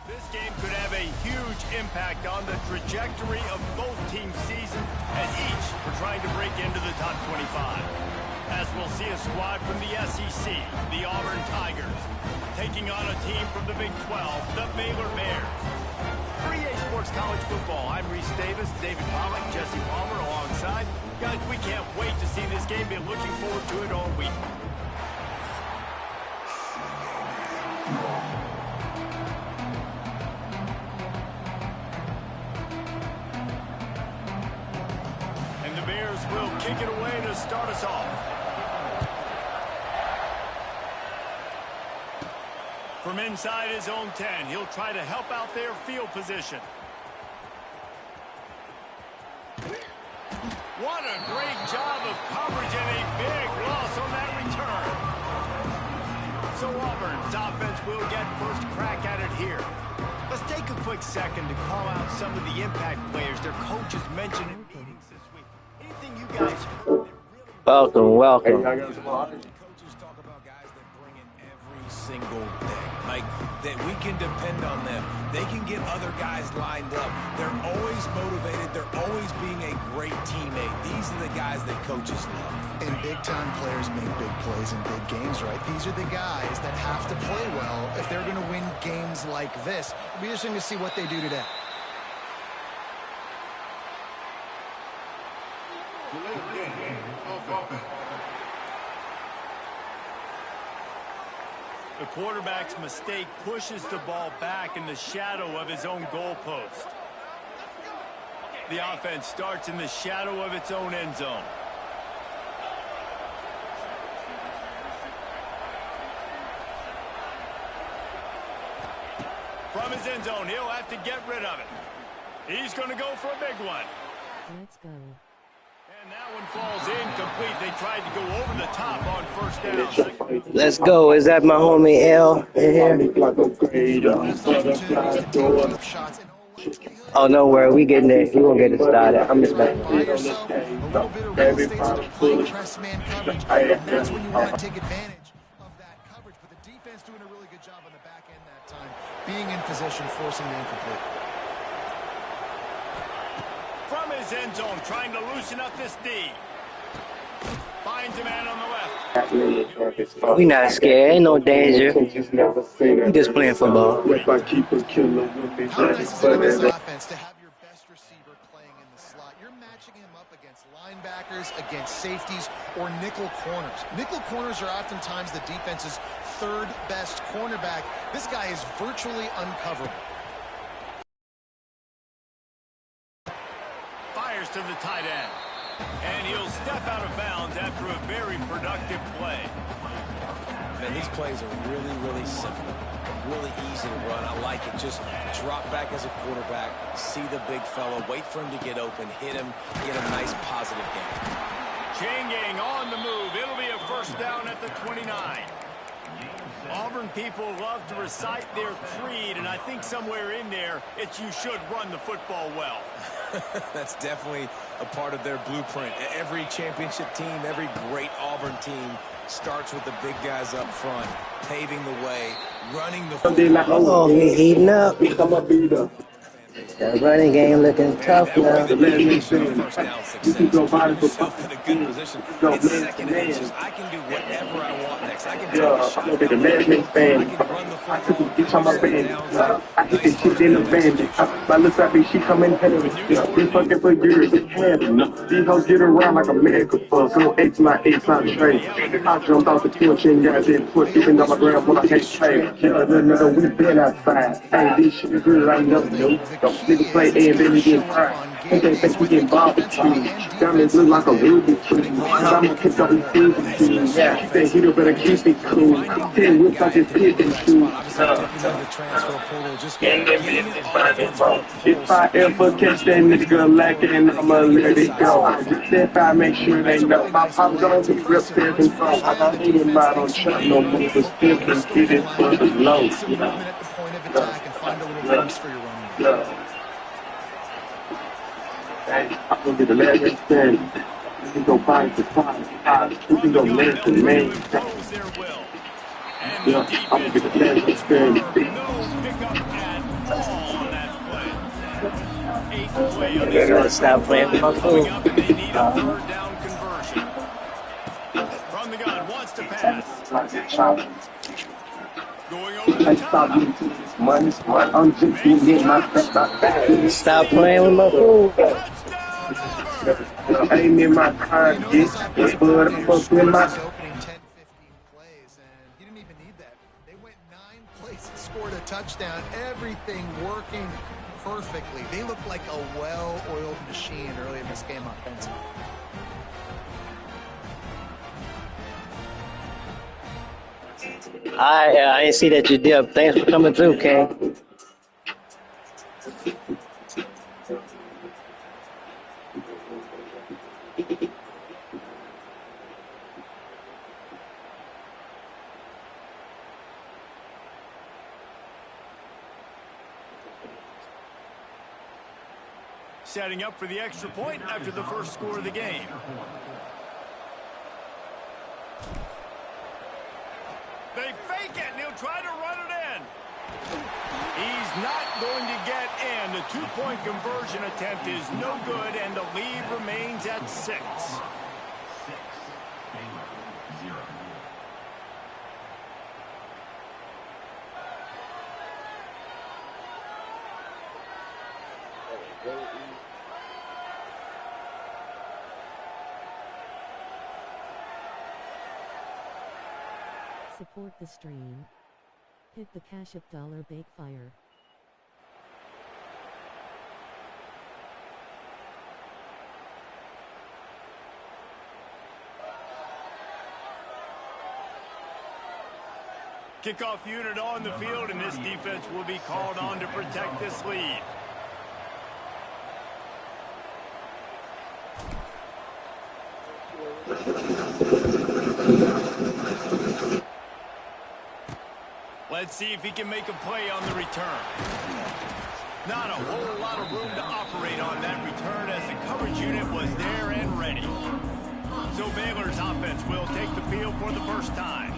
This game could have a huge impact on the trajectory of both teams' season as each are trying to break into the top 25. As we'll see a squad from the SEC, the Auburn Tigers, taking on a team from the Big 12, the Baylor Bears. For EA Sports College Football, I'm Reese Davis, David Pollack, Jesse Palmer alongside. Guys, we can't wait to see this game. Been looking forward to it all week. And the Bears will kick it away to start us off. From inside his own 10, he'll try to help out their field position. What a great job of coverage and a big loss on that return. So Auburn's offense will get first crack at it here. Let's take a quick second to call out some of the impact players their coaches mentioned in meetings this week. Anything you guys heard that really... Welcome. Coaches talk about guys that bring in every single day. Like, that we can depend on them. They can get other guys lined up. They're always motivated. They're always being a great teammate. These are the guys that coaches love. And big-time players make big plays in big games, right? These are the guys that have to play well if they're going to win games like this. It'll be interesting to see what they do today. The quarterback's mistake pushes the ball back in the shadow of his own goalpost. The offense starts in the shadow of its own end zone. From his end zone, he'll have to get rid of it. He's going to go for a big one. Let's go. And that one falls incomplete. They tried to go over the top on first down. Let's go. Is that my homie L in here? Oh, no worry. We getting there. We won't get it started. I'm just messing. By yourself, a little bit of real estate to play press man coverage, and that's when you want to take advantage of that coverage. But the defense doing a really good job on the back end that time, being in position, forcing the incomplete. From his end zone, trying to loosen up this D. Finds a man on the left. We not scared. Ain't no danger. We just playing football. How nice is it in this offense to have your best receiver playing in the slot? You're matching him up against linebackers, against safeties, or nickel corners. Nickel corners are oftentimes the defense's third best cornerback. This guy is virtually uncoverable. Fires to the tight end. And he'll step out of bounds after a very productive play. Man, these plays are really, really simple. Really easy to run. I like it. Just drop back as a quarterback, see the big fella, wait for him to get open, hit him, get a nice positive game. Changing on the move. It'll be a first down at the 29. Auburn people love to recite their creed, and I think somewhere in there, it's you should run the football well. That's definitely a part of their blueprint. Every championship team, every great Auburn team starts with the big guys up front, paving the way, running the football. Oh, he heating up. That running game looking tough now. First down success. Yourself in a good position. It's second and inches. I can do whatever I want next. I can take a shot. I can run the football. I think she's in the van. My little sappy, she come in heavy. Been fucking for years. These hoes get around like a mega bus. No X, my X, not straight. I jumped off the porch and got that push. Even on my ground when I hate trade. Yeah, no, we been outside. Hey, this shit is good. I never knew. Niggas play A and then we get fried. They think we get barbecue. Diamonds look like a Ruby tree. I'ma kick up his feet. Yeah, they hit her, better keep it cool. 10 whips like it's picking shoes. If I ever catch that nigga lacking, I'ma let it go. If I make sure they know my pop gonna be real stiff and strong. I don't need him out on trap no more, but still can get it for the low. You know? I'm gonna be the last stand. We can go 5 to 5. We can go man to man. Yeah, I'm gonna be the last stand. Eighth play on They this gotta stop playing with my coming food. up, and they need a third down conversion. From the gun, wants to pass. Going over the top. Money, I'm just gonna Makes the get my catch. Stop playing with my food. Touchdown, Auburn. aim in my car, You know, this bitch. offensive But I'm coordinator fucking scores my his opening 10, 15 plays, and he didn't even need that. They went 9 plays and scored a touchdown. Everything working perfectly. They look like a well-oiled machine early in this game offensively. I didn't see that you did. Thanks for coming through, King. Setting up for the extra point after the first score of the game. They fake it, and he'll try to run it in. He's not going to get in. The two-point conversion attempt is no good, and the lead remains at 6. Support the stream. Hit the Cash App $Bakefire. Kickoff unit on the field, and this defense will be called on to protect this lead. Let's see if he can make a play on the return. Not a whole lot of room to operate on that return as the coverage unit was there and ready. So Baylor's offense will take the field for the first time.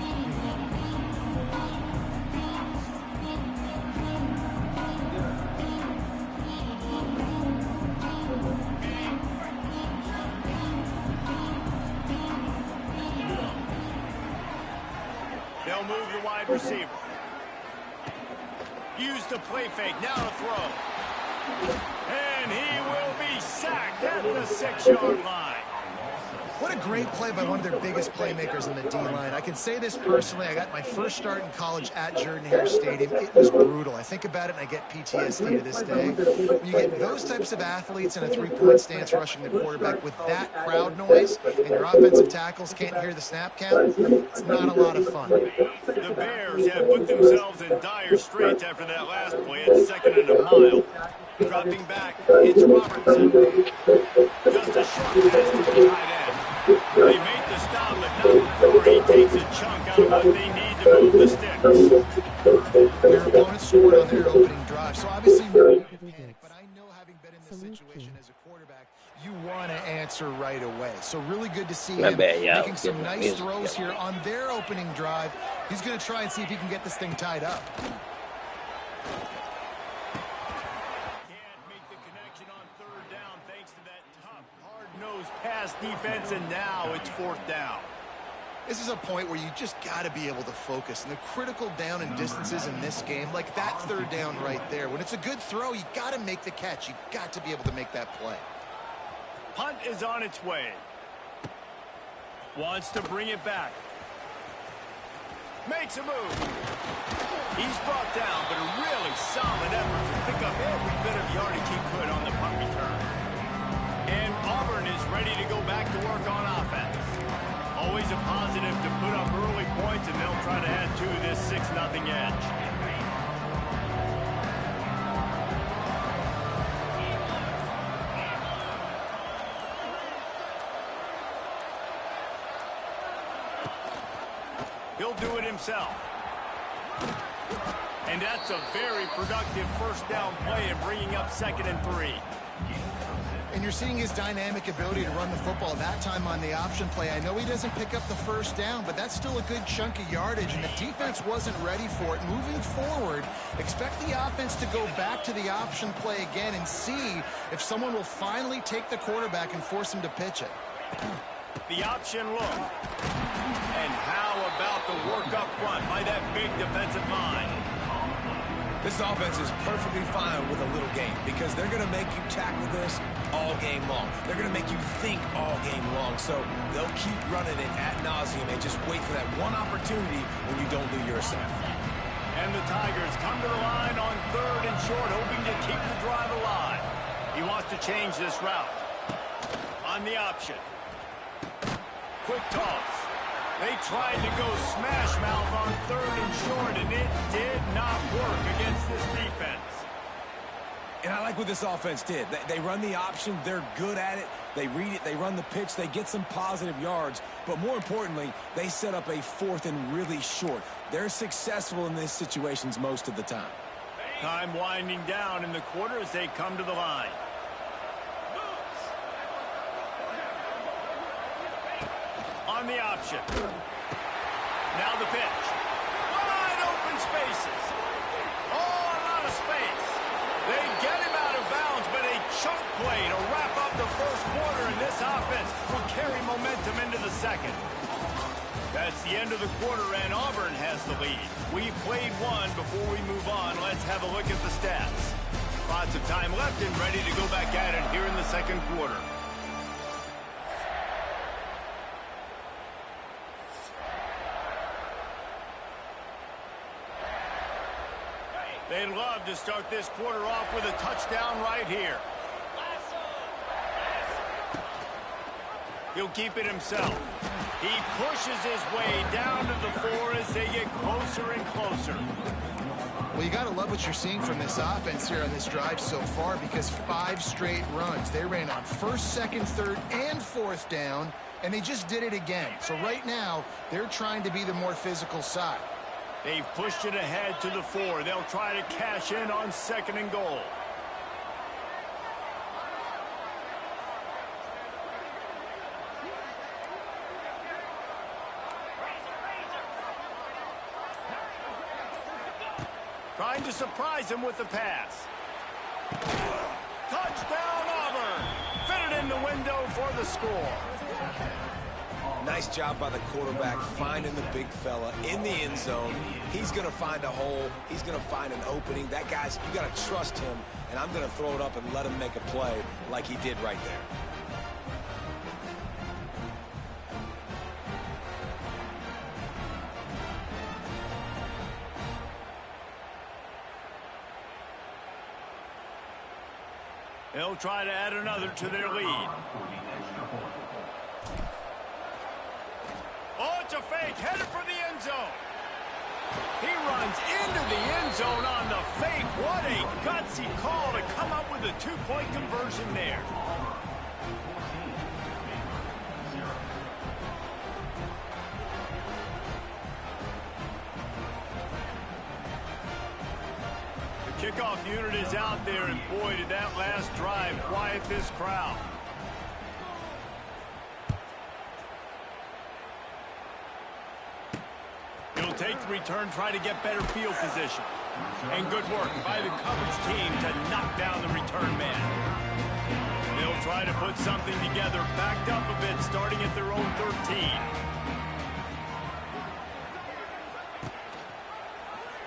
They'll move the wide receiver. Use the play fake, now to throw. And he will be sacked at the 6-yard line. What a great play by one of their biggest playmakers in the D-line. I can say this personally. I got my first start in college at Jordan-Hare Stadium. It was brutal. I think about it, and I get PTSD to this day. When you get those types of athletes in a three-point stance rushing the quarterback with that crowd noise, and your offensive tackles can't hear the snap count, it's not a lot of fun. The Bears have put themselves in dire straits after that last play at 2nd and a mile. Dropping back, it's Robertson. Just a short pass to the tight end. They made the stop, but not before he takes a chunk out of what they need to move the sticks. Their opponent scored on their opening drive, so obviously you're going to panic, but I know having been in this situation as a quarterback, you want to answer right away. So really good to see him making some nice throws here on their opening drive. He's going to try and see if he can get this thing tied up. Pass defense, and now it's 4th down. This is a point where you just got to be able to focus. And the critical down and distances in this game, like that 3rd down right there, when it's a good throw, you got to make the catch. You got to be able to make that play. Punt is on its way. Wants to bring it back. Makes a move. He's brought down, but a really solid effort to pick up every bit of yardage he could on the punt return. And Auburn is ready to go back to work on offense. Always a positive to put up early points, and they'll try to add to this 6-0 edge. He'll do it himself. And that's a very productive 1st down play and bringing up 2nd and 3. And you're seeing his dynamic ability to run the football, that time on the option play. I know he doesn't pick up the first down, but that's still a good chunk of yardage, and the defense wasn't ready for it. Moving forward, expect the offense to go back to the option play again and see if someone will finally take the quarterback and force him to pitch it. The option look. And how about the work up front by that big defensive line? This offense is perfectly fine with a little game because they're going to make you tackle this all game long. They're going to make you think all game long. So they'll keep running it ad nauseum and just wait for that one opportunity when you don't do your assignment. And the Tigers come to the line on 3rd and short, hoping to keep the drive alive. He wants to change this route. On the option. Quick toss. They tried to go smash mouth on 3rd and short, and it did not work against this defense. And I like what this offense did. They run the option. They're good at it. They read it. They run the pitch. They get some positive yards. But more importantly, they set up a 4th and really short. They're successful in these situations most of the time. Time winding down in the quarter as they come to the line. On the option. Now the pitch. Wide open spaces. Oh, a lot of space. They get him out of bounds, but a choke play to wrap up the first quarter, and this offense will carry momentum into the second. That's the end of the quarter, and Auburn has the lead. We played one. Before we move on, let's have a look at the stats. Lots of time left and ready to go back at it here in the second quarter. They'd love to start this quarter off with a touchdown right here. He'll keep it himself. He pushes his way down to the 4 as they get closer and closer. Well, you got to love what you're seeing from this offense here on this drive so far, because 5 straight runs. They ran on 1st, 2nd, 3rd, and 4th down, and they just did it again. So right now, they're trying to be the more physical side. They've pushed it ahead to the 4. They'll try to cash in on 2nd and goal. Trying to surprise him with the pass. Touchdown, Auburn! Fitted in the window for the score. Nice job by the quarterback finding the big fella in the end zone. He's going to find a hole. He's going to find an opening. That guy's, you got to trust him, and I'm going to throw it up and let him make a play like he did right there. They'll try to add another to their lead. Oh, it's a fake, headed for the end zone. He runs into the end zone on the fake. What a gutsy call to come up with a 2-point conversion there. The kickoff unit is out there, and boy, did that last drive quiet this crowd. He'll take the return, try to get better field position. And good work by the coverage team to knock down the return man. They'll try to put something together, backed up a bit, starting at their own 13.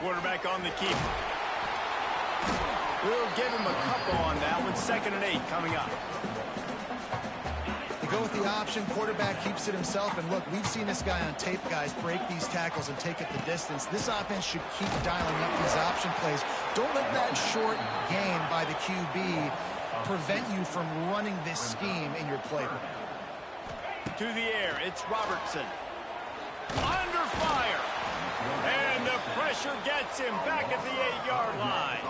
Quarterback on the keeper. We'll give him a couple on that one. 2nd and 8 coming up. They go with the option. Quarterback keeps it himself. And look, we've seen this guy on tape, guys, break these tackles and take it the distance. This offense should keep dialing up these option plays. Don't let that short gain by the QB prevent you from running this scheme in your playbook. To the air, it's Robertson. Under fire. And the pressure gets him back at the 8-yard line.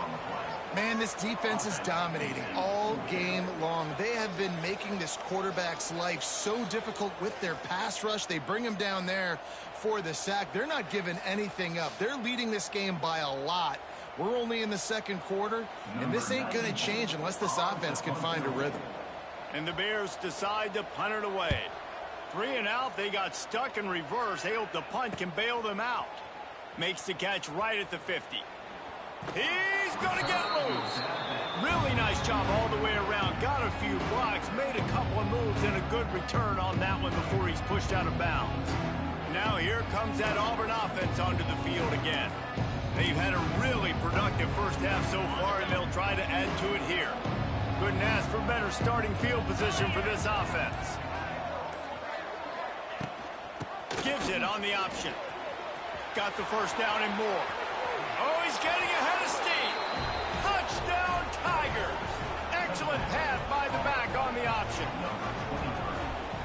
Man, this defense is dominating all game long. They have been making this quarterback's life so difficult with their pass rush. They bring him down there for the sack. They're not giving anything up. They're leading this game by a lot. We're only in the second quarter, and this ain't going to change unless this offense can find a rhythm. And the Bears decide to punt it away. 3 and out, they got stuck in reverse. They hope the punt can bail them out. Makes the catch right at the 50. He's going to get loose. Really nice job all the way around. Got a few blocks, made a couple of moves, and a good return on that one before he's pushed out of bounds. Now here comes that Auburn offense onto the field again. They've had a really productive first half so far, and they'll try to add to it here. Couldn't ask for better starting field position for this offense. Gives it on the option. Got the first down and more. Oh, he's getting ahead of steam. Touchdown, Tigers. Excellent pass by the back on the option.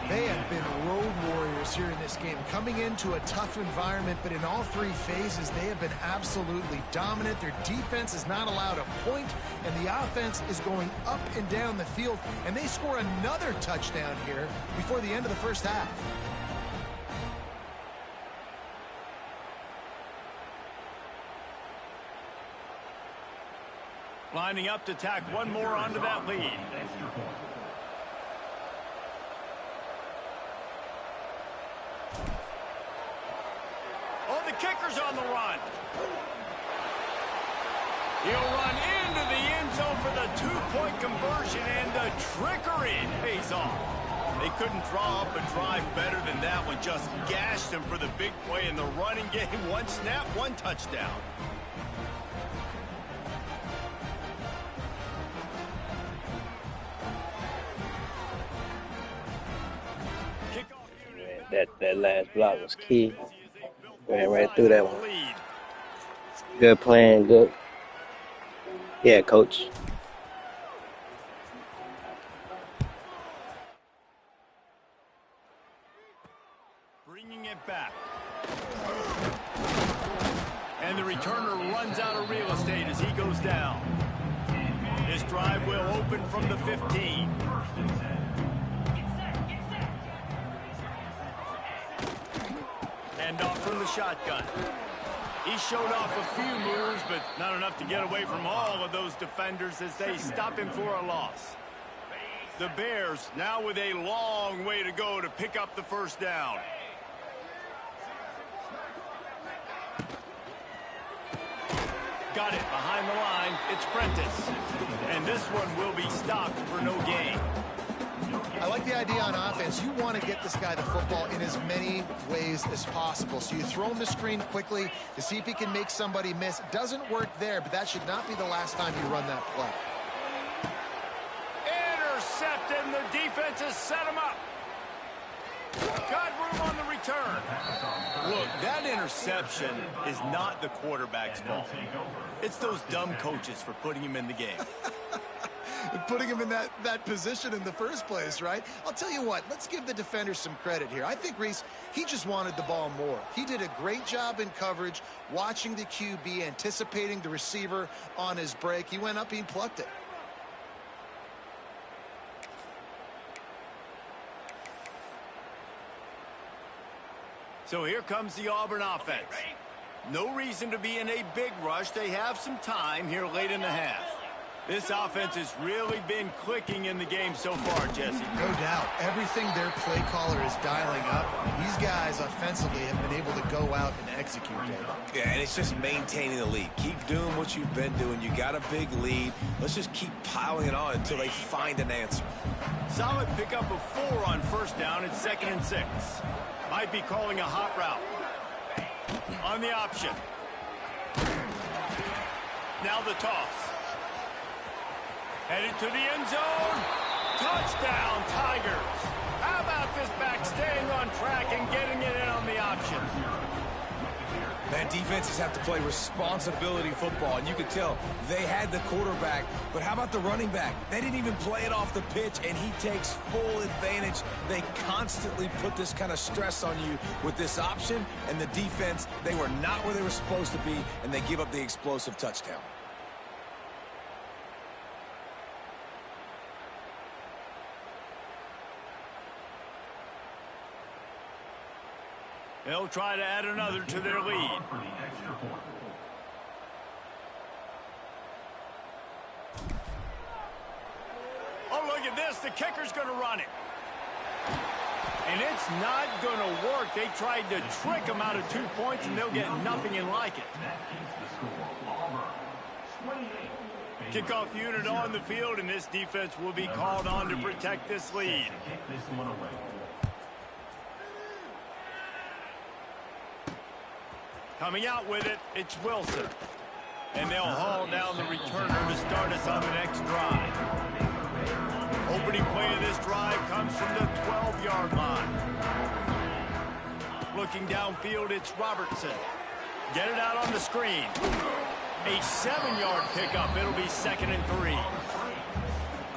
They have been road warriors here in this game, coming into a tough environment, but in all 3 phases, they have been absolutely dominant. Their defense is not allowed a point, and the offense is going up and down the field, and they score another touchdown here before the end of the first half. Lining up to tack one more onto that lead. Oh, the kicker's on the run. He'll run into the end zone for the 2-point conversion, and the trickery pays off. They couldn't draw up a drive better than that one. Just gashed them for the big play in the running game. 1 snap, 1 touchdown. That last block was key. Ran right through that one. Good plan, good. Yeah, coach. Bringing it back. And the returner runs out of real estate as he goes down. This drive will open from the 15. And off from the shotgun. He showed off a few moves, but not enough to get away from all of those defenders as they stop him for a loss. The Bears now with a long way to go to pick up the first down. Got it behind the line. It's Prentice. And this one will be stopped for no gain. I like the idea on offense. You want to get this guy the football in as many ways as possible. So you throw him the screen quickly to see if he can make somebody miss. Doesn't work there, but that should not be the last time you run that play. Intercepted, and the defense has set him up. Got room on the return. Look, that interception is not the quarterback's fault. It's those dumb coaches for putting him in the game. Putting him in that position in the first place, right? I'll tell you what, let's give the defender some credit here. I think, Reese, he just wanted the ball more. He did a great job in coverage, watching the QB, anticipating the receiver on his break. He went up, he plucked it. So here comes the Auburn offense. No reason to be in a big rush. They have some time here late in the half. This offense has really been clicking in the game so far, Jesse. No doubt. Everything their play caller is dialing up, these guys offensively have been able to go out and execute, David. Yeah, and it's just maintaining the lead. Keep doing what you've been doing. You got a big lead. Let's just keep piling it on until they find an answer. Solid pickup of 4 on first down. It's 2nd and 6. Might be calling a hot route. On the option. Now the toss. Headed to the end zone. Touchdown, Tigers. How about this back staying on track and getting it in on the option? Man, defenses have to play responsibility football, and you can tell they had the quarterback, but how about the running back? They didn't even play it off the pitch, and he takes full advantage. They constantly put this kind of stress on you with this option, and the defense, they were not where they were supposed to be, and they give up the explosive touchdown. They'll try to add another to their lead. Oh, look at this. The kicker's going to run it. And it's not going to work. They tried to trick him out of 2 points, and they'll get nothing in like it. Kickoff unit on the field, and this defense will be called on to protect this lead. Coming out with it, it's Wilson. And they'll haul down the returner to start us on the next drive. Opening play of this drive comes from the 12-yard line. Looking downfield, it's Robertson. Get it out on the screen. A 7-yard pickup. It'll be 2nd and 3.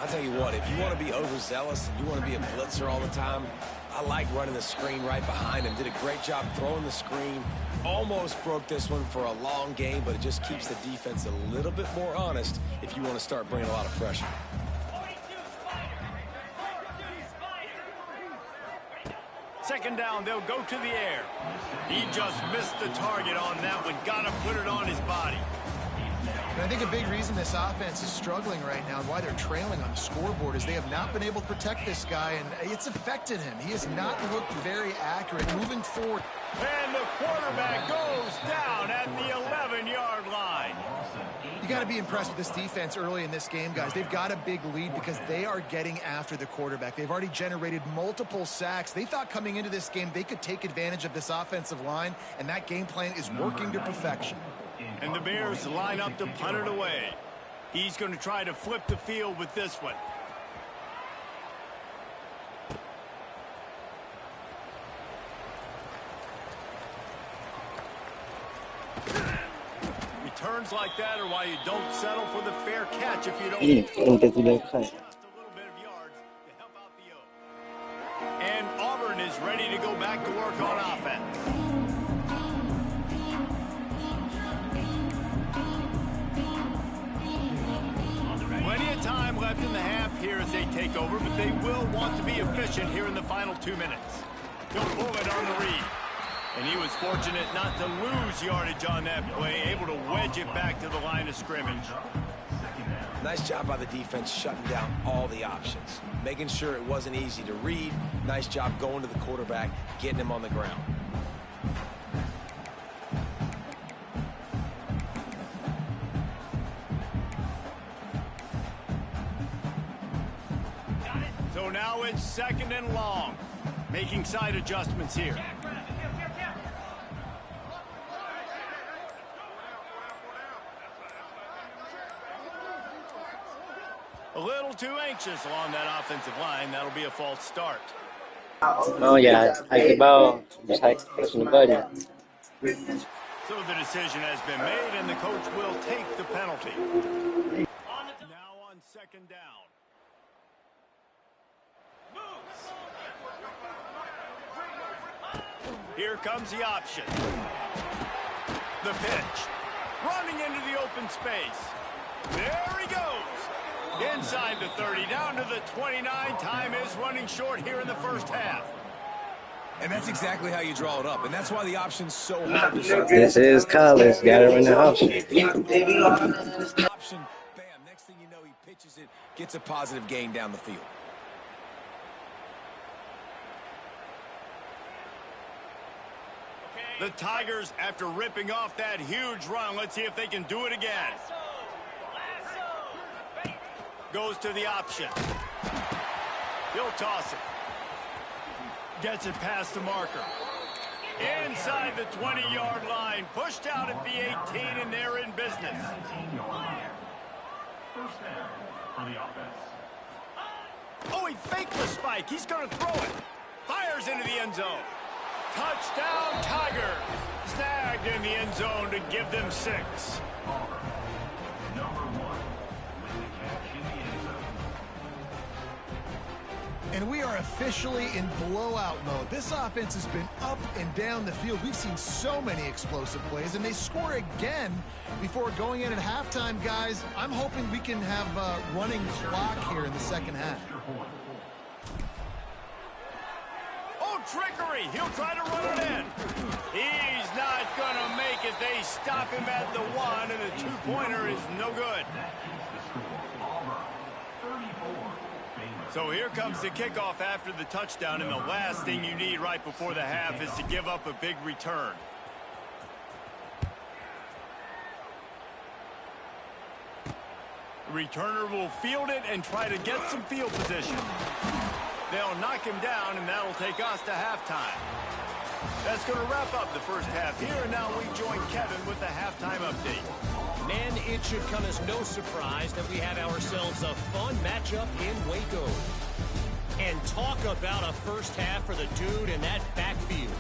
I'll tell you what, if you want to be overzealous and you want to be a blitzer all the time, I like running the screen right behind him. Did a great job throwing the screen. Almost broke this one for a long game, but it just keeps the defense a little bit more honest if you want to start bringing a lot of pressure. Second down, they'll go to the air. He just missed the target on that one. Got to put it on his body. And I think a big reason this offense is struggling right now and why they're trailing on the scoreboard is they have not been able to protect this guy, and it's affected him. He has not looked very accurate moving forward. And the quarterback goes down at the 11-yard line. You got to be impressed with this defense early in this game, guys. They've got a big lead because they are getting after the quarterback. They've already generated multiple sacks. They thought coming into this game they could take advantage of this offensive line, and that game plan is working to perfection. And the Bears line up to punt it away. He's going to try to flip the field with this one. Returns like that are why you don't settle for the fair catch if you don't. Just a little bit of yards to help out the O. And Auburn is ready to go back to work on offense. Plenty of time left in the half here as they take over, but they will want to be efficient here in the final 2 minutes. He'll pull it on the read. And he was fortunate not to lose yardage on that play, able to wedge it back to the line of scrimmage. Nice job by the defense shutting down all the options, making sure it wasn't easy to read. Nice job going to the quarterback, getting him on the ground. So now it's 2nd and long. Making side adjustments here. A little too anxious along that offensive line. That'll be a false start. Oh, yeah. Hike the ball. Just pushing the button. So the decision has been made, and the coach will take the penalty. Now on 2nd down. Here comes the option. The pitch. Running into the open space. There he goes. Inside the 30, down to the 29. Time is running short here in the first half. And that's exactly how you draw it up. And that's why the option's so hard to shoot. This is college. Got to run the option. Option, bam. Next thing you know, he pitches it, gets a positive gain down the field. The Tigers, after ripping off that huge run, let's see if they can do it again. Goes to the option. He'll toss it. Gets it past the marker. Inside the 20-yard line. Pushed out at the 18, and they're in business. Oh, he faked the spike. He's going to throw it. Fires into the end zone. Touchdown, Tigers. Snagged in the end zone to give them 6. And we are officially in blowout mode. This offense has been up and down the field. We've seen so many explosive plays, and they score again before going in at halftime, guys. I'm hoping we can have a running clock here in the second half. Oh, trickery. He'll try to run it in. He's not going to make it. They stop him at the 1, and the 2-pointer is no good. So here comes the kickoff after the touchdown, and the last thing you need right before the half is to give up a big return. The returner will field it and try to get some field position. They'll knock him down, and that'll take us to halftime. That's going to wrap up the first half here, and now we join Kevin with the halftime update. Man, it should come as no surprise that we have ourselves a fun matchup in Waco. And talk about a first half for the dude in that backfield.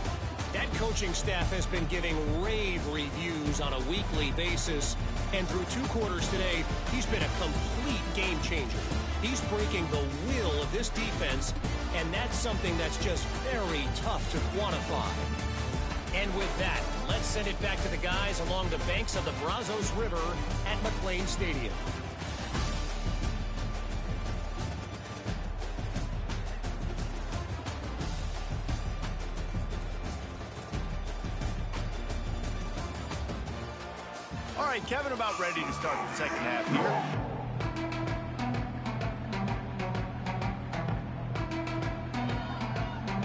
That coaching staff has been giving rave reviews on a weekly basis. And through 2 quarters today, he's been a complete game changer. He's breaking the will of this defense, and that's something that's just very tough to quantify. And with that, let's send it back to the guys along the banks of the Brazos River at McLean Stadium. All right, Kevin, about ready to start the second half here.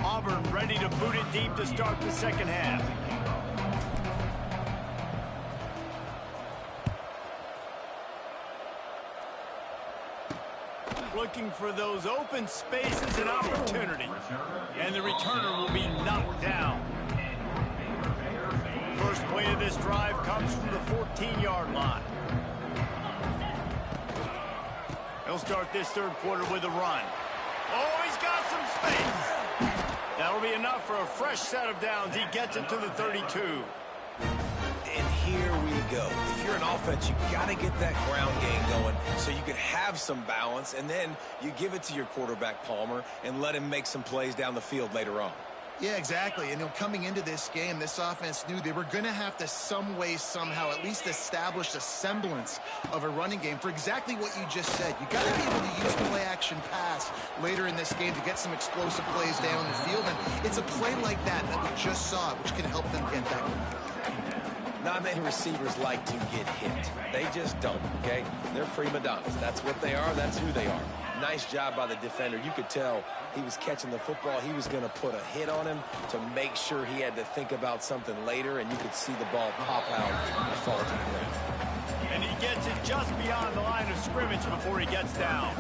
Auburn ready to boot it deep to start the second half. Looking for those open spaces and opportunity. And the returner will be knocked down. First play of this drive comes from the 14-yard line. He'll start this third quarter with a run. Oh, he's got some space. That'll be enough for a fresh set of downs. He gets it to the 32. And here we go. If you're an offense, you got to get that ground game going so you can have some balance, and then you give it to your quarterback, Palmer, and let him make some plays down the field later on. Yeah, exactly. And coming into this game, this offense knew they were going to have to some way, somehow, at least establish a semblance of a running game for exactly what you just said. You got to be able to use play-action pass later in this game to get some explosive plays down the field. And it's a play like that we just saw, which can help them get that one. Not many receivers like to get hit. They just don't, okay? They're prima donnas. That's what they are. That's who they are. Nice job by the defender. You could tell he was catching the football. He was going to put a hit on him to make sure he had to think about something later, and you could see the ball pop out and fall to the ground. And he gets it just beyond the line of scrimmage before he gets down.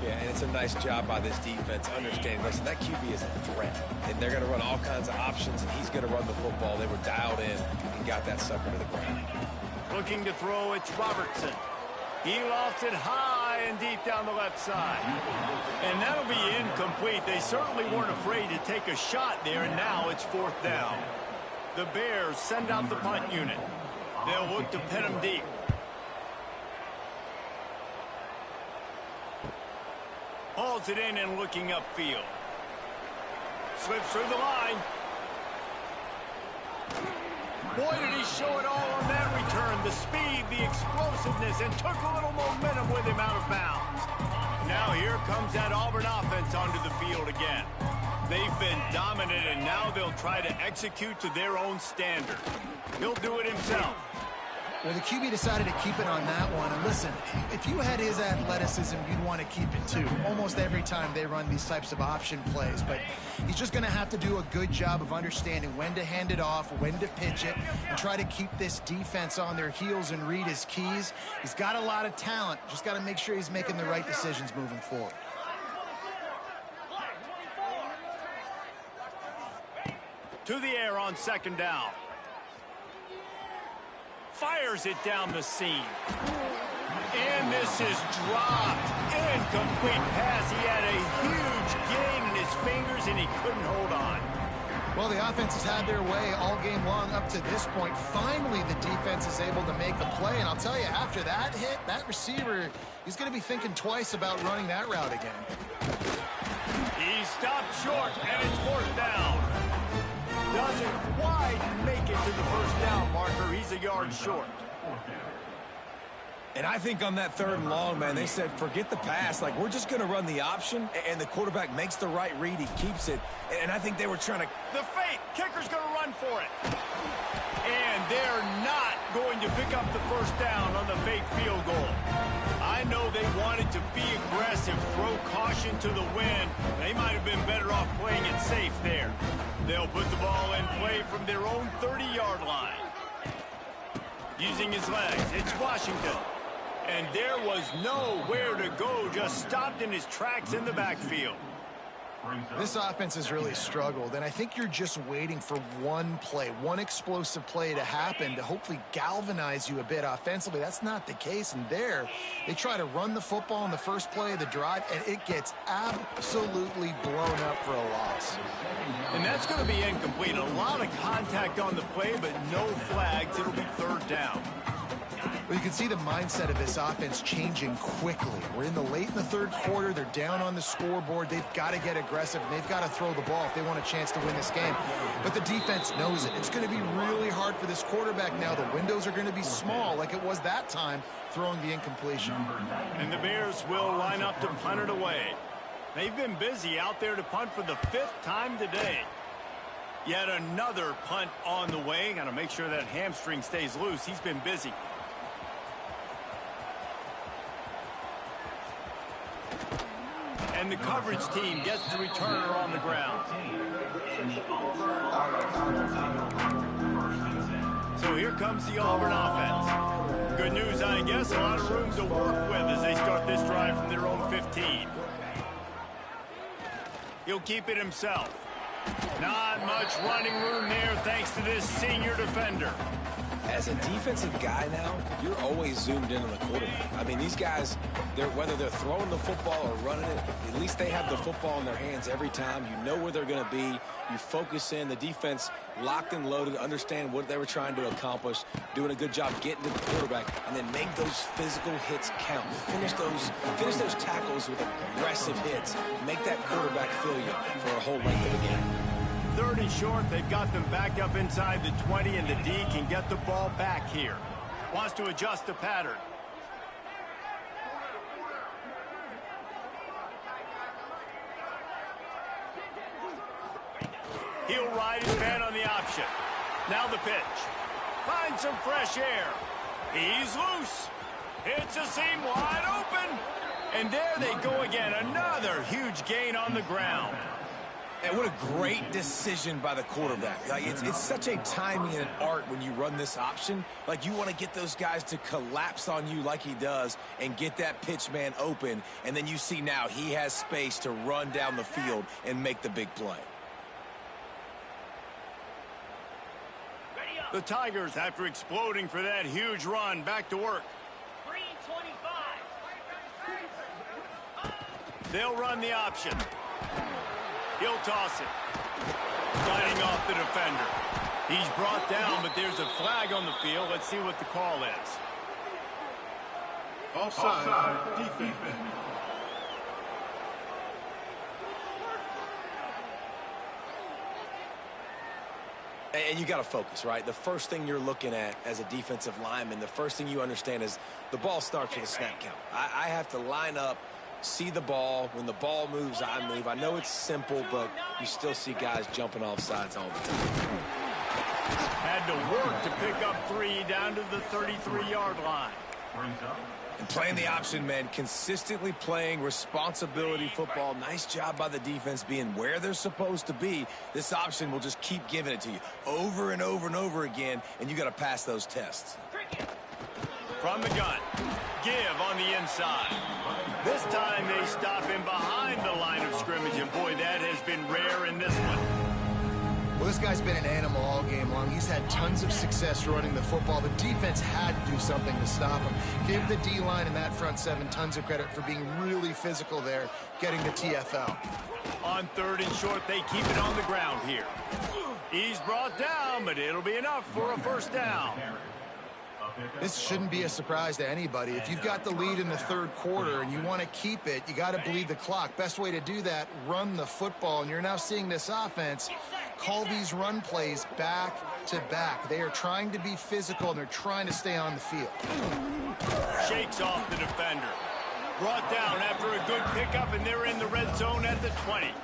Yeah, and it's a nice job by this defense understanding, listen, that QB is a threat, and they're going to run all kinds of options, and he's going to run the football. They were dialed in and got that sucker to the ground. Looking to throw, it's Robertson. He lofts it high and deep down the left side. And that'll be incomplete. They certainly weren't afraid to take a shot there, and now it's 4th down. The Bears send out the punt unit. They'll look to pin him deep. Hauls it in and looking upfield. Slips through the line. Boy, did he show it all on that return. The speed, the explosiveness, and took a little momentum with him out of bounds. Now here comes that Auburn offense onto the field again. They've been dominant, and now they'll try to execute to their own standard. He'll do it himself. Well, the QB decided to keep it on that one. And listen, if you had his athleticism, you'd want to keep it too. Almost every time they run these types of option plays. But he's just going to have to do a good job of understanding when to hand it off, when to pitch it, and try to keep this defense on their heels and read his keys. He's got a lot of talent. Just got to make sure he's making the right decisions moving forward. To the air on 2nd down. Fires it down the seam. And this is dropped. Incomplete pass. He had a huge gain in his fingers, and he couldn't hold on. Well, the offense has had their way all game long up to this point. Finally, the defense is able to make a play. And I'll tell you, after that hit, that receiver, he's going to be thinking twice about running that route again. He stopped short, and it's 4th down. Doesn't quite make it to the 1st down marker. He's a yard short. And I think on that 3rd and long, man, they said, forget the pass. Like, we're just going to run the option, and the quarterback makes the right read. He keeps it. And I think they were trying to... The fake. Kicker's going to run for it. And they're not going to pick up the first down on the fake field goal. I know they wanted to be aggressive, throw caution to the wind. They might have been better off playing it safe there. They'll put the ball in play from their own 30-yard line. Using his legs, it's Washington. And there was nowhere to go, just stopped in his tracks in the backfield. This offense has really struggled, and I think you're just waiting for one play, one explosive play to happen to hopefully galvanize you a bit offensively. That's not the case, and there, they try to run the football in the first play of the drive, and it gets absolutely blown up for a loss. And that's going to be incomplete. A lot of contact on the play, but no flags. It'll be third down. Well, you can see the mindset of this offense changing quickly. We're in the third quarter. They're down on the scoreboard. They've got to get aggressive, and they've got to throw the ball if they want a chance to win this game. But the defense knows it. It's going to be really hard for this quarterback now. The windows are going to be small like it was that time throwing the incompletion. And the Bears will line up to punt it away. They've been busy out there to punt for the 5th time today. Yet another punt on the way. Got to make sure that hamstring stays loose. He's been busy. And the coverage team gets the returner on the ground. So here comes the Auburn offense. Good news, I guess, a lot of room to work with as they start this drive from their own 15. He'll keep it himself. Not much running room there thanks to this senior defender. As a defensive guy now, you're always zoomed in on the quarterback. I mean, these guys, whether they're throwing the football or running it, at least they have the football in their hands every time. You know where they're going to be. You focus in. The defense locked and loaded, understand what they were trying to accomplish, doing a good job getting to the quarterback, and then make those physical hits count. Finish those tackles with aggressive hits. Make that quarterback feel you for a whole length of the game. 3rd and short, they've got them back up inside the 20, and the D can get the ball back here. Wants to adjust the pattern. He'll ride his man on the option. Now the pitch. Finds some fresh air. He's loose. Hits a seam wide open. And there they go again. Another huge gain on the ground. And what a great decision by the quarterback. Like it's such a timing and an art when you run this option. Like you want to get those guys to collapse on you like he does and get that pitch man open. And then you see now he has space to run down the field and make the big play. The Tigers, after exploding for that huge run, back to work. 3:25. They'll run the option. He'll toss it. Fighting off the defender. He's brought down, but there's a flag on the field. Let's see what the call is. Offside, defense. And you got to focus, right? The first thing you're looking at as a defensive lineman, the first thing you understand is the ball starts with a snap count. I have to line up, see the ball. When the ball moves, I move. I know it's simple, but you still see guys jumping off sides all the time. Had to work to pick up 3 down to the 33-yard line. And playing the option, man, consistently playing responsibility football. Nice job by the defense being where they're supposed to be. This option will just keep giving it to you over and over and over again, and you got to pass those tests. From the gun, give on the inside. This time they stop him behind the line of scrimmage, and boy, that has been rare in this one. Well, this guy's been an animal all game long. He's had tons of success running the football. The defense had to do something to stop him. Give the D-line and that front 7 tons of credit for being really physical there, getting the TFL. On 3rd and short, they keep it on the ground here. He's brought down, but it'll be enough for a first down. This shouldn't be a surprise to anybody. If you've got the lead in the 3rd quarter and you want to keep it, you got to bleed the clock. Best way to do that, run the football. And you're now seeing this offense call these run plays back to back. They are trying to be physical, and they're trying to stay on the field. Shakes off the defender. Brought down after a good pickup, and they're in the red zone at the 20.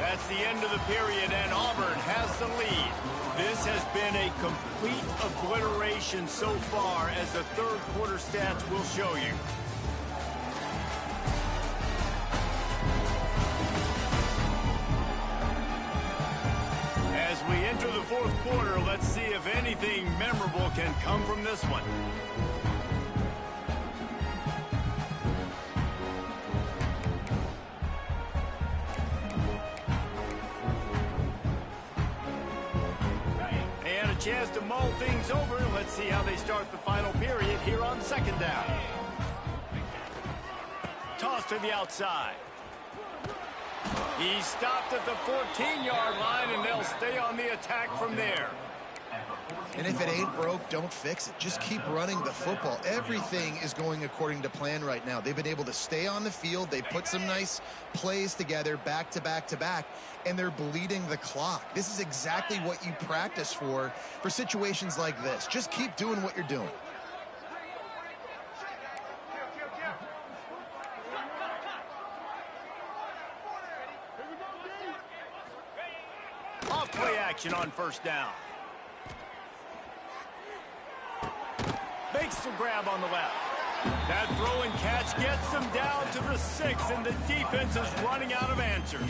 That's the end of the period, and Auburn has the lead. This has been a complete obliteration so far, as the third quarter stats will show you. As we enter the fourth quarter, let's see if anything memorable can come from this one. Chance to mull things over. Let's see how they start the final period here on second down. Toss to the outside. He stopped at the 14-yard line, and they'll stay on the attack from there. And if it ain't broke, don't fix it. Just keep running the football. Everything is going according to plan right now. They've been able to stay on the field. They put some nice plays together back to back to back, and they're bleeding the clock. This is exactly what you practice for situations like this. Just keep doing what you're doing. Off play action on first down. Makes the grab on the left. That throw and catch gets them down to the 6, and the defense is running out of answers.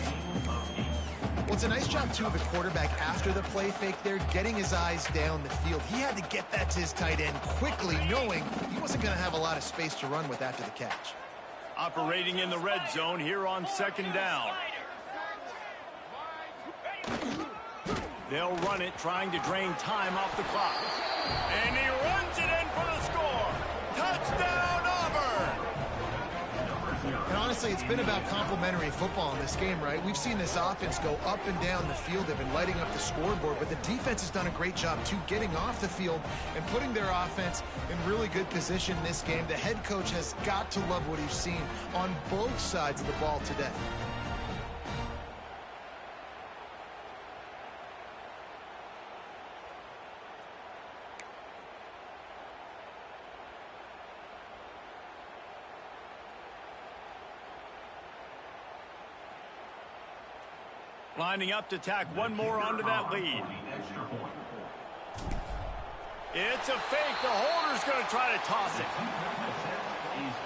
Well, it's a nice job, too, of the quarterback after the play fake there, getting his eyes down the field. He had to get that to his tight end quickly, knowing he wasn't going to have a lot of space to run with after the catch. Operating in the red zone here on second down. They'll run it, trying to drain time off the clock. And he runs it in for the score. Touchdown, Auburn! And honestly, it's been about complementary football in this game, right? We've seen this offense go up and down the field. They've been lighting up the scoreboard, but the defense has done a great job, too, getting off the field and putting their offense in really good position in this game. The head coach has got to love what he's seen on both sides of the ball today. Lining up to tack one more onto that lead. It's a fake. The holder's going to try to toss it.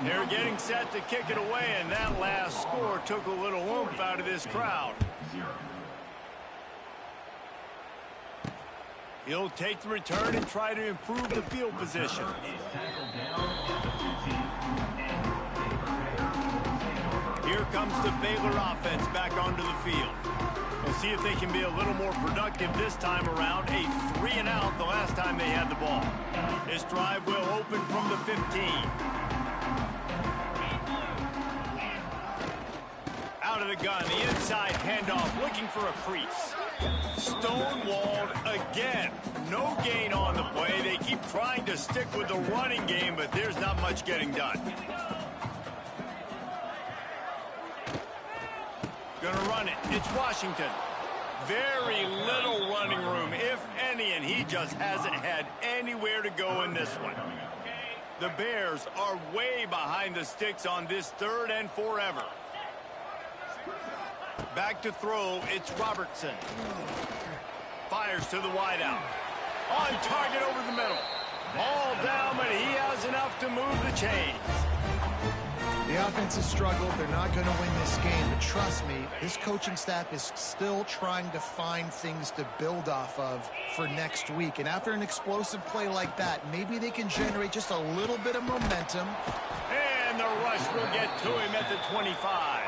They're getting set to kick it away, and that last score took a little oomph out of this crowd. He'll take the return and try to improve the field position. Here comes the Baylor offense back onto the field. We'll see if they can be a little more productive this time around. A 3-and-out the last time they had the ball. This drive will open from the 15. Out of the gun, the inside handoff, looking for a crease. Stonewalled again. No gain on the play. They keep trying to stick with the running game, but there's not much getting done. Gonna run it. It's Washington. Very little running room, if any, and he just hasn't had anywhere to go in this one. The Bears are way behind the sticks on this third and forever. Back to throw, it's Robertson. Fires to the wideout. On target over the middle. All down, but he has enough to move the chains. The offense has struggled. They're not going to win this game, but trust me, this coaching staff is still trying to find things to build off of for next week. And after an explosive play like that, maybe they can generate just a little bit of momentum. And the rush will get to him at the 25.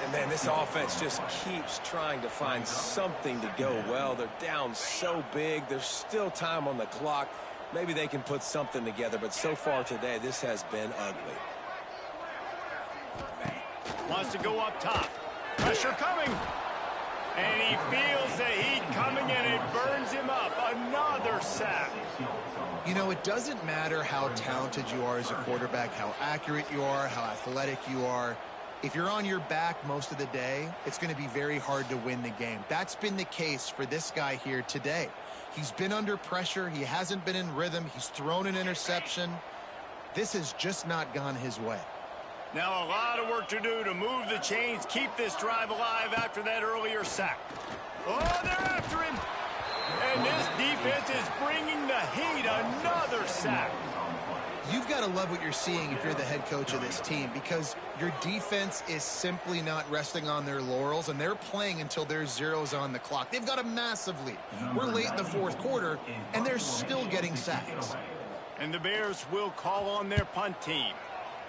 And man, this offense just keeps trying to find something to go well. They're down so big. There's still time on the clock. Maybe they can put something together, but so far today, this has been ugly. Wants to go up top. Pressure coming. And he feels the heat coming, and it burns him up. Another sack. You know, it doesn't matter how talented you are as a quarterback, how accurate you are, how athletic you are. If you're on your back most of the day, it's going to be very hard to win the game. That's been the case for this guy here today. He's been under pressure. He hasn't been in rhythm. He's thrown an interception. This has just not gone his way. Now a lot of work to do to move the chains, keep this drive alive after that earlier sack. Oh, they're after him. And this defense is bringing the heat. Another sack. You've got to love what you're seeing if you're the head coach of this team, because your defense is simply not resting on their laurels, and they're playing until there's zeros on the clock. They've got a massive lead. We're late in the fourth quarter, and they're still getting sacks. And the Bears will call on their punt team.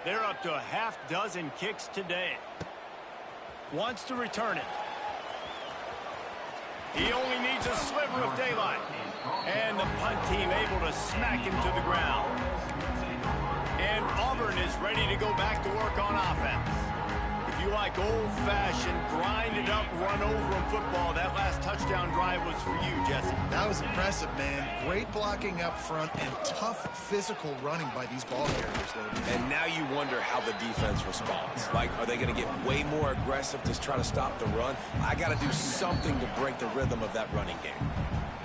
They're up to a half dozen kicks today. Wants to return it. He only needs a sliver of daylight. And the punt team able to smack him to the ground. And Auburn is ready to go back to work on offense. If you like old-fashioned, grinded-up, run-over-'em football, that last touchdown drive was for you, Jesse. That was impressive, man. Great blocking up front and tough physical running by these ball carriers, though. And now you wonder how the defense responds. Like, are they going to get way more aggressive to try to stop the run? I got to do something to break the rhythm of that running game.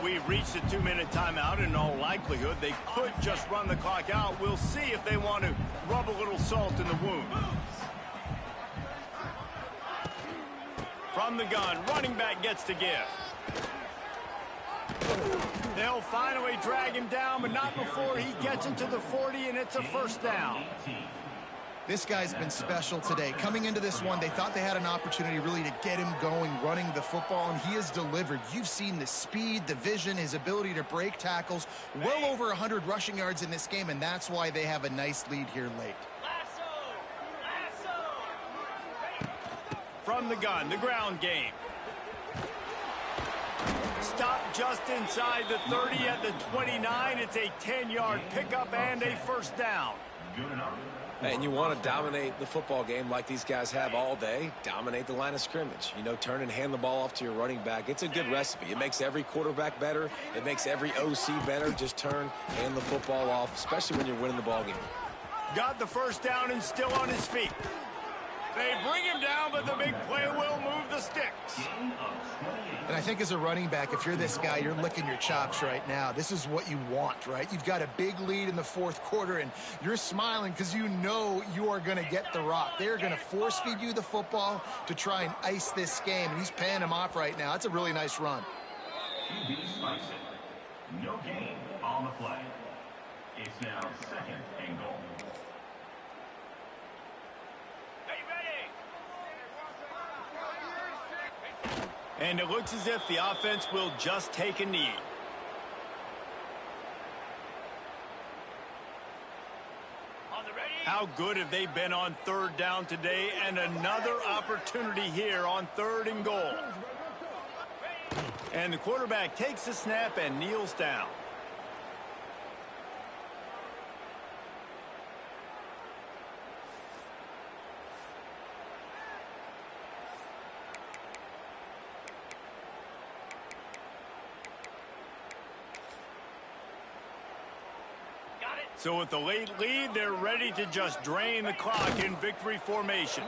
We've reached a 2-minute timeout. In all likelihood, they could just run the clock out. We'll see if they want to rub a little salt in the wound. From the gun, running back gets to give. They'll finally drag him down, but not before he gets into the 40, and it's a first down. This guy's been special today. Coming into this one, they thought they had an opportunity really to get him going, running the football, and he has delivered. You've seen the speed, the vision, his ability to break tackles. Well over 100 rushing yards in this game, and that's why they have a nice lead here late. From the gun, the ground game. Stop just inside the 30 at the 29. It's a 10-yard pickup and a first down. And you want to dominate the football game like these guys have all day. Dominate the line of scrimmage. You know, turn and hand the ball off to your running back. It's a good recipe. It makes every quarterback better. It makes every OC better. Just turn, hand the football off, especially when you're winning the ball game. Got the first down and still on his feet. They bring him down, but the big play will move the sticks. And I think as a running back, if you're this guy, you're licking your chops right now. This is what you want, right? You've got a big lead in the fourth quarter, and you're smiling because you know you are going to get the rock. They're going to force feed you the football to try and ice this game, and he's paying him off right now. That's a really nice run. No gain on the play. It's now second and goal. And it looks as if the offense will just take a knee. How good have they been on third down today? And another opportunity here on third and goal. And the quarterback takes the snap and kneels down. So with the late lead, they're ready to just drain the clock in victory formation.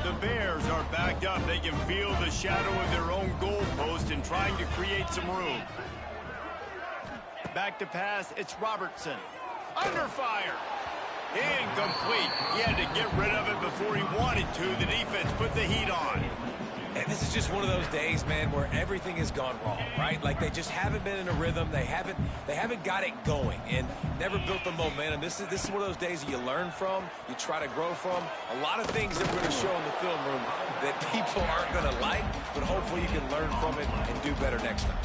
The Bears are backed up. They can feel the shadow of their own goalpost and trying to create some room. Back to pass, it's Robertson. Under fire. Incomplete. He had to get rid of it before he wanted to. The defense put the heat on. And this is just one of those days, man, where everything has gone wrong, right? Like they just haven't been in a rhythm. They haven't got it going and never built the momentum. This is one of those days that you learn from, you try to grow from. A lot of things that we're going to show in the film room that people aren't going to like, but hopefully you can learn from it and do better next time.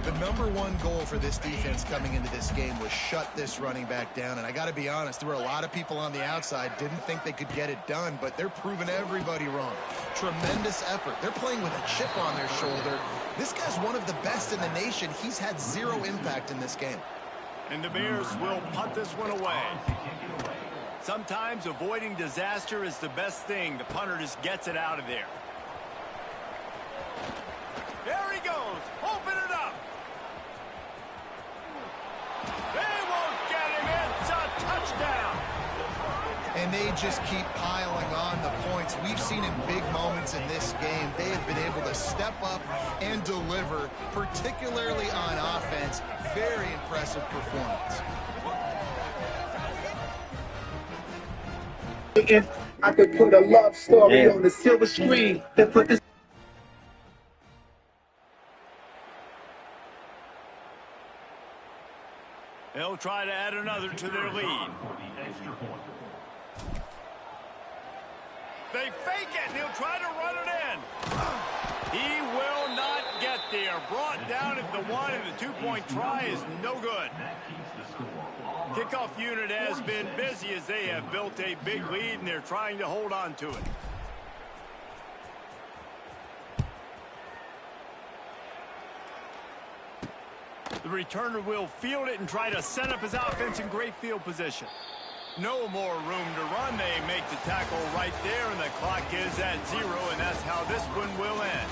The number one goal for this defense coming into this game was shut this running back down. And I got to be honest, there were a lot of people on the outside didn't think they could get it done, but they're proving everybody wrong. Tremendous effort. They're playing with a chip on their shoulder. This guy's one of the best in the nation. He's had zero impact in this game. And the Bears will punt this one away. Sometimes avoiding disaster is the best thing. The punter just gets it out of there. There he goes. Open it up. They won't get him. It's a touchdown. And they just keep piling on the points. We've seen in big moments in this game, they have been able to step up and deliver, particularly on offense. Very impressive performance. If I could put a love story on the silver screen, then put this. They'll try to add another to their lead. They fake it, and he'll try to run it in. He will not get there. Brought down at the one, and the two-point try is no good. Kickoff unit has been busy as they have built a big lead, and they're trying to hold on to it. The returner will field it and try to set up his offense in great field position. No more room to run. They make the tackle right there, and the clock is at 0, and that's how this one will end.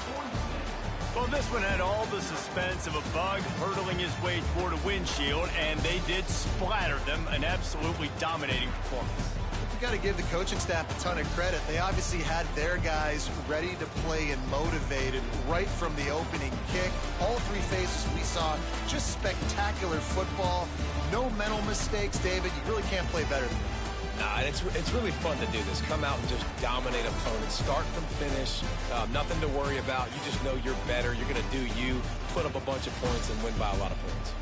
Well, this one had all the suspense of a bug hurtling his way toward a windshield, and they did splatter them. An absolutely dominating performance. You got to give the coaching staff a ton of credit. They obviously had their guys ready to play and motivated right from the opening kick. All three phases we saw, just spectacular football. No mental mistakes, David. You really can't play better than that. Nah, and it's really fun to do this. Come out and just dominate opponents. Start from finish. Nothing to worry about. You just know you're better. You're going to do you, put up a bunch of points, and win by a lot of points.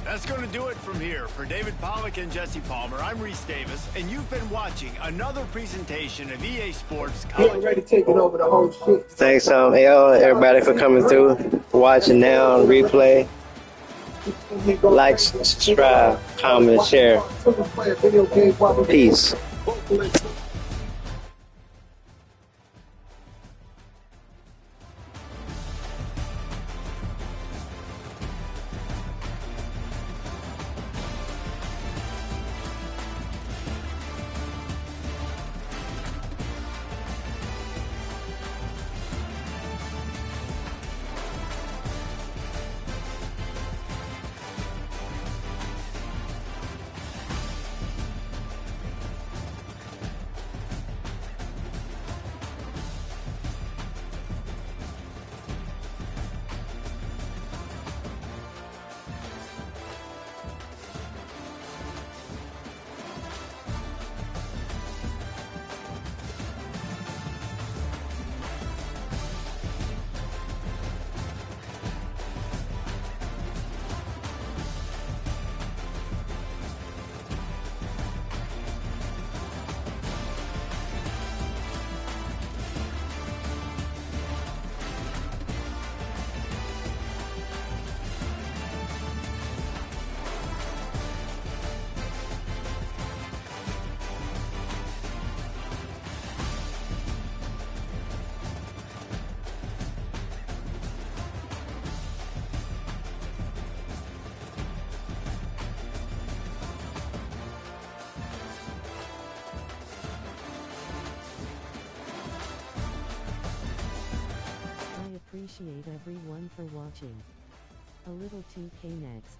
That's going to do it from here. For David Pollack and Jesse Palmer, I'm Reese Davis, and you've been watching another presentation of EA Sports College. Already taking over the whole shit. Thanks, everybody for coming through, watching now, replay. Like, subscribe, comment, share. Peace. Appreciate everyone for watching. A little 2K next.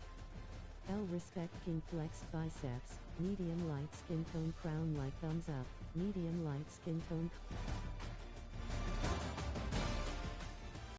L respect king flex biceps, medium light skin tone crown like thumbs up, medium light skin tone.